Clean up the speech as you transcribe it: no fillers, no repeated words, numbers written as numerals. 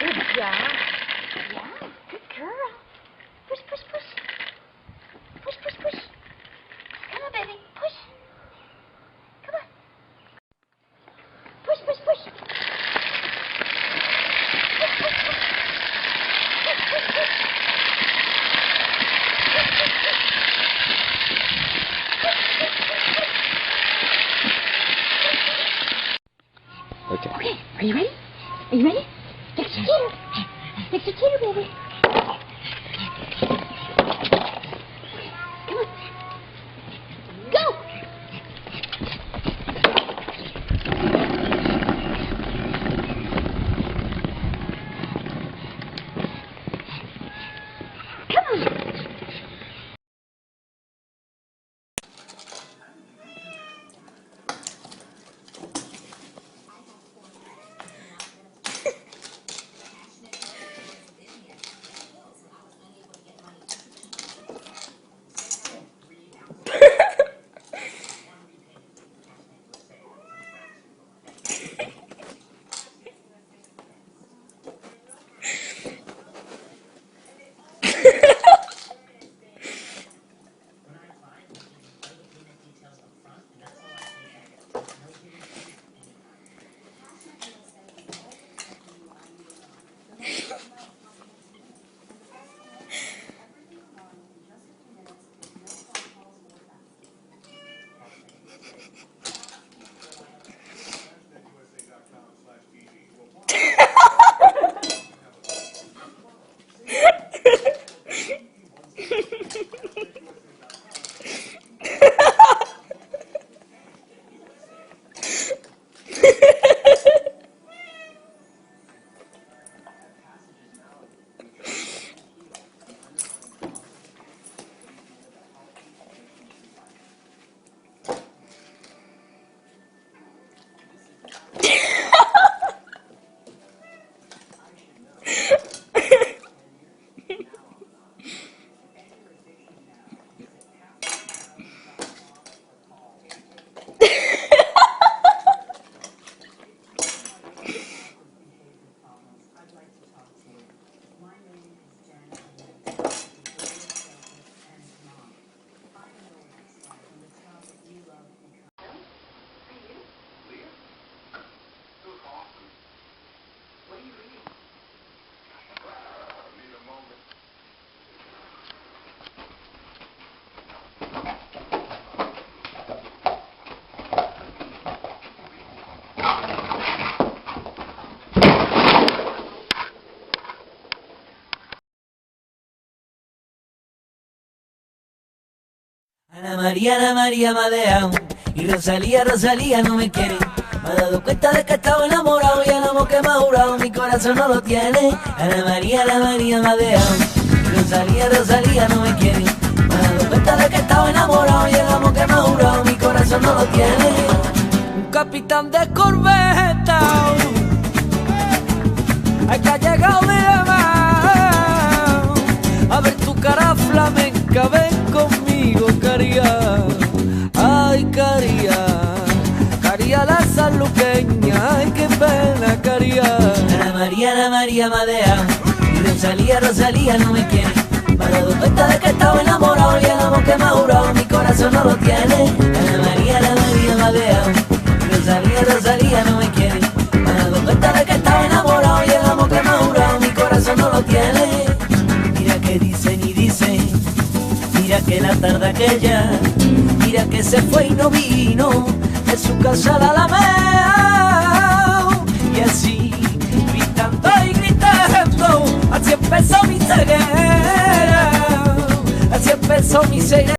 Good job. Yeah, good girl. Push, push, push. Push, push, push. Come on, baby. Push. Come on. Push, push, push. Push, push, push. Push, push, push. Okay. Okay, are you ready? Are you ready? Fix your teeter. Fix your teeter, baby. Come on. Go! Come on. Ana María me ha dejado y Rosalía, Rosalía no me quiere. Me he dado cuenta de que estaba enamorado y el amor que me ha jurado mi corazón no lo tiene. Ana María me ha dejado y Rosalía, Rosalía no me quiere. Me he dado cuenta de que estaba enamorado y el amor que me ha jurado mi corazón no lo tiene. Un capitán de corbeta, ay que ha llegado mi llamado. A ver tu cara flamenca, ven conmigo, caría. Ay, caría, caría la sanluqueña, ay, qué pena, caría. Ana María me ha dejado y Rosalía, Rosalía no me quiere. Me he dado cuenta de que estaba enamorado y el amor que me ha jurado mi corazón no lo tiene. Ana María me ha dejado y Rosalía, Rosalía no me quiere. Me he dado cuenta de que estaba enamorado y el amor que me ha jurado mi corazón no lo tiene. Mira que dicen y dicen, mira que la tarde aquella, mira que se fue y no vino de su casa a la Alameda. Y así, gritando y gritando, así empezó mi ceguera, así empezó mi ceguera.